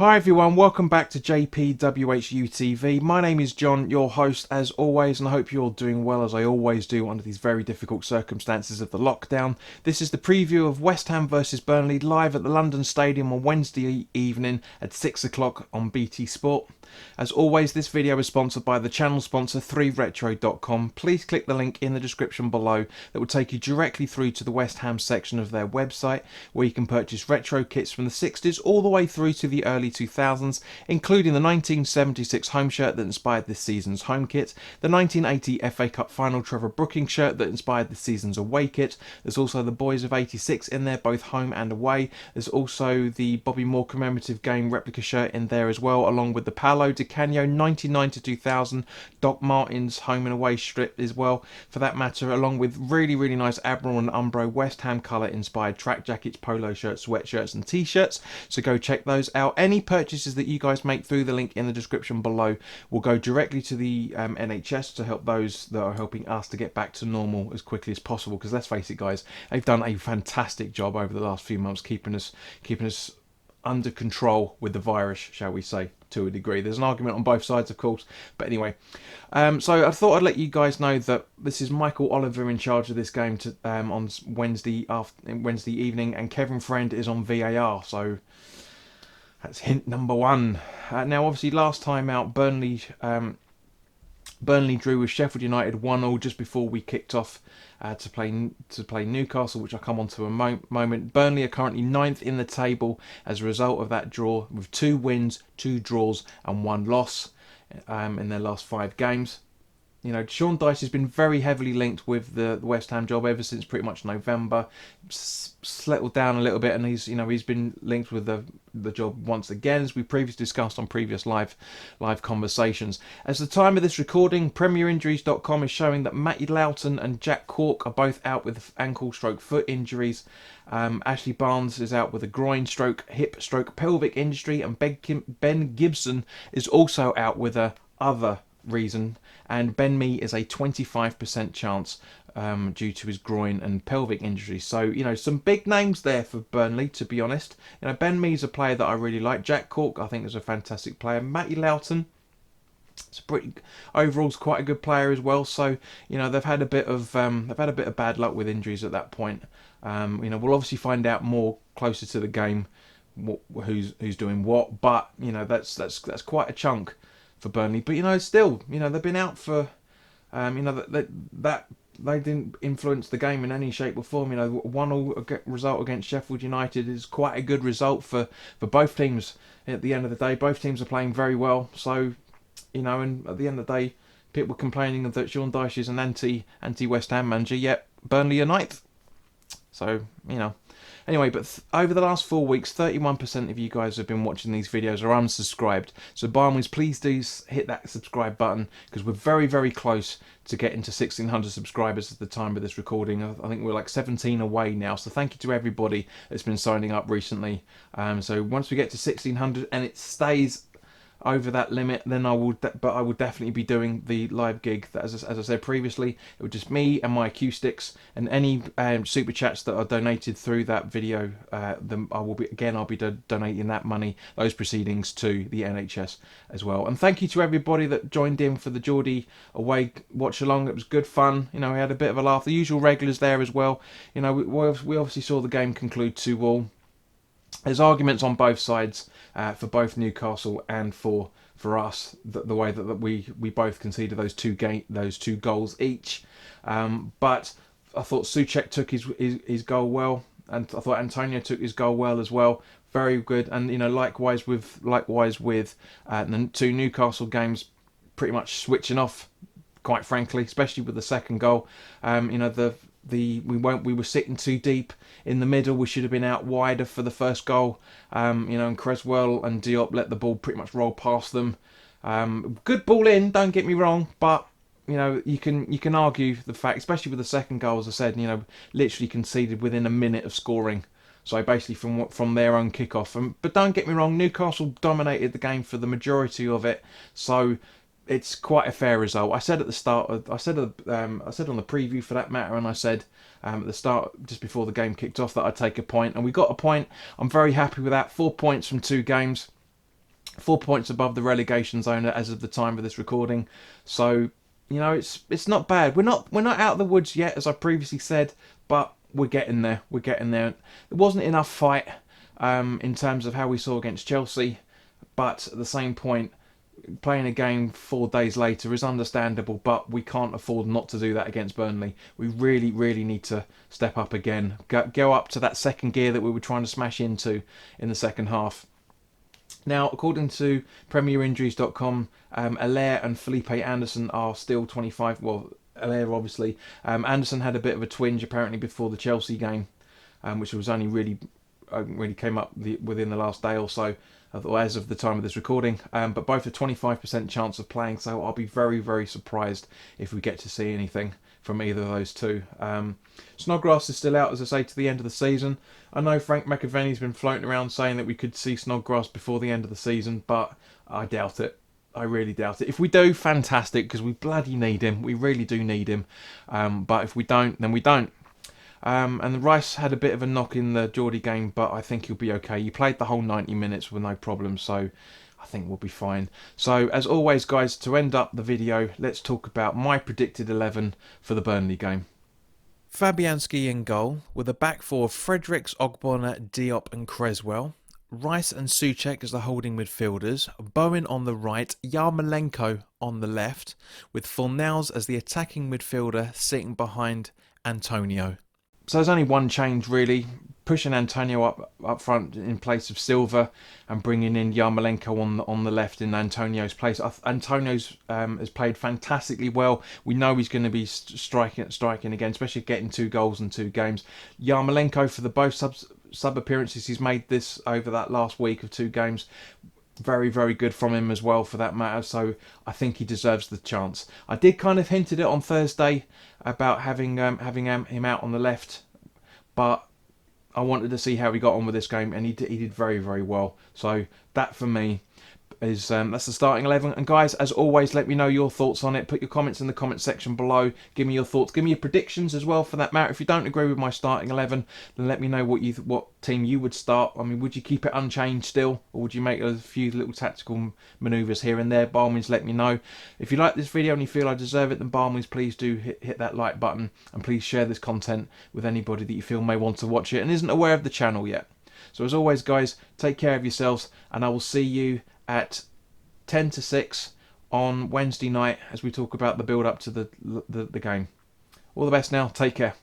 Hi everyone, welcome back to JPWHU TV. My name is John, your host as always, and I hope you're doing well as I always do under these very difficult circumstances of the lockdown. This is the preview of West Ham versus Burnley live at the London Stadium on Wednesday evening at 6 o'clock on BT Sport. As always, this video is sponsored by the channel sponsor 3retro.com. Please click the link in the description below that will take you directly through to the West Ham section of their website, where you can purchase retro kits from the 60s all the way through to the early 2000s, including the 1976 home shirt that inspired this season's home kit, the 1980 FA Cup final Trevor Brooking shirt that inspired this season's away kit. There's also the Boys of 86 in there, both home and away. There's also the Bobby Moore commemorative game replica shirt in there as well, along with the Paolo Di Canio 99 to 2000 Doc Martens home and away strip as well, for that matter, along with really nice Admiral and Umbro West Ham colour inspired track jackets, polo shirts, sweatshirts and t-shirts. So go check those out. Any purchases that you guys make through the link in the description below will go directly to the NHS to help those that are helping us to get back to normal as quickly as possible, because let's face it guys, they've done a fantastic job over the last few months keeping us under control with the virus, shall we say, to a degree. There's an argument on both sides, of course, but anyway. So I thought I'd let you guys know that this is Michael Oliver in charge of this game on Wednesday evening, and Kevin Friend is on VAR. So that's hint number one. Now, obviously, last time out, Burnley drew with Sheffield United 1-1 just before we kicked off to play Newcastle, which I'll come on to in a moment. Burnley are currently 9th in the table as a result of that draw, with 2 wins, 2 draws and 1 loss in their last 5 games. You know, Sean Dyche has been very heavily linked with the West Ham job ever since pretty much November. Settled down a little bit, and he's been linked with the job once again, as we previously discussed on previous live conversations. As the time of this recording, PremierInjuries.com is showing that Matty Loughton and Jack Cork are both out with ankle/foot injuries. Ashley Barnes is out with a groin/hip/pelvic injury, and Ben Gibson is also out with a other reason, and Ben Mee is a 25% chance due to his groin and pelvic injuries. So, you know, some big names there for Burnley, to be honest. You know, Ben Mee's a player that I really like. Jack Cork, I think, is a fantastic player. Matty Loughton, overall's quite a good player as well. So, you know, they've had a bit of bad luck with injuries at that point. You know, we'll obviously find out more closer to the game who's doing what, but you know, that's quite a chunk for Burnley. But you know, still, you know, they've been out for you know, that they didn't influence the game in any shape or form. You know, 1-1 result against Sheffield United is quite a good result for both teams. At the end of the day, both teams are playing very well. So, you know, and at the end of the day, people were complaining that Sean Dyche is an anti-West Ham manager, yet Burnley are 9th. So, you know. Anyway, but over the last 4 weeks, 31% of you guys have been watching these videos are unsubscribed. So by all means, please do hit that subscribe button, because we're very close to getting to 1,600 subscribers at the time of this recording. I think we're like 17 away now. So thank you to everybody that's been signing up recently. So once we get to 1,600 and it stays over that limit, then I will definitely be doing the live gig that, as I said previously, it was just me and my acoustics, and any super chats that are donated through that video, then I'll be donating that money, those proceedings, to the NHS as well. And thank you to everybody that joined in for the Geordie away watch along. It was good fun. You know, we had a bit of a laugh. The usual regulars there as well. You know, we obviously saw the game conclude 2-2. There's arguments on both sides for both Newcastle and for us, the way that we both conceded those two goals each. But I thought Souček took his goal well, and I thought Antonio took his goal well as well. Very good, and you know, likewise with the 2 Newcastle games, pretty much switching off, quite frankly, especially with the second goal. You know, we were sitting too deep in the middle. We should have been out wider for the first goal. You know, and Creswell and Diop let the ball pretty much roll past them. Good ball in, don't get me wrong, but you know, you can argue the fact, especially with the second goal, as I said, you know, literally conceded within a minute of scoring. So basically from their own kickoff. But don't get me wrong, Newcastle dominated the game for the majority of it. So it's quite a fair result. I said at the start, I said on the preview for that matter, and I said at the start, just before the game kicked off, that I'd take a point, and we got a point. I'm very happy with that. 4 points from 2 games. 4 points above the relegation zone as of the time of this recording. So, you know, it's not bad. We're not out of the woods yet, as I previously said, but we're getting there. We're getting there. There wasn't enough fight in terms of how we saw against Chelsea, but at the same point, playing a game 4 days later is understandable, but we can't afford not to do that against Burnley. We really, really need to step up again. Go up to that second gear that we were trying to smash into in the second half. Now, according to PremierInjuries.com, Allaire and Felipe Anderson are still 25. Well, Allaire obviously. Anderson had a bit of a twinge apparently before the Chelsea game, which was only really came up within the last day or so, as of the time of this recording. But both a 25% chance of playing, so I'll be very, very surprised if we get to see anything from either of those two. Snodgrass is still out, as I say, to the end of the season. I know Frank McAvenny's been floating around saying that we could see Snodgrass before the end of the season, but I doubt it. I really doubt it. If we do, fantastic, because we bloody need him. We really do need him. But if we don't, then we don't. And Rice had a bit of a knock in the Geordie game, but I think he'll be okay. He played the whole 90 minutes with no problem, so I think we'll be fine. So, as always, guys, to end up the video, let's talk about my predicted 11 for the Burnley game. Fabianski in goal, with a back four of Fredericks, Ogbonna, Diop and Creswell. Rice and Souček as the holding midfielders. Bowen on the right, Yarmolenko on the left, with Fornals as the attacking midfielder sitting behind Antonio. So there's only one change really, pushing Antonio up front in place of Silva and bringing in Yarmolenko on the left in Antonio's place. Antonio's has played fantastically well. We know he's going to be striking again, especially getting 2 goals in 2 games. Yarmolenko, for the both sub appearances he's made this over that last week of 2 games, very, very good from him as well, for that matter. So I think he deserves the chance. I did kind of hinted it on Thursday about having him out on the left, but I wanted to see how he got on with this game, and he did very, very well. So that for me is that's the starting 11. And guys, as always, let me know your thoughts on it. Put your comments in the comment section below. Give me your thoughts. Give me your predictions as well, for that matter. If you don't agree with my starting 11, then let me know what team you would start. I mean, would you keep it unchanged still, or would you make a few little tactical manoeuvres here and there? By all means, let me know. If you like this video and you feel I deserve it, then by all means, please do hit that like button, and please share this content with anybody that you feel may want to watch it and isn't aware of the channel yet. So as always, guys, take care of yourselves, and I will see you at 10 to 6 on Wednesday night as we talk about the build up to the game. All the best now. Take care.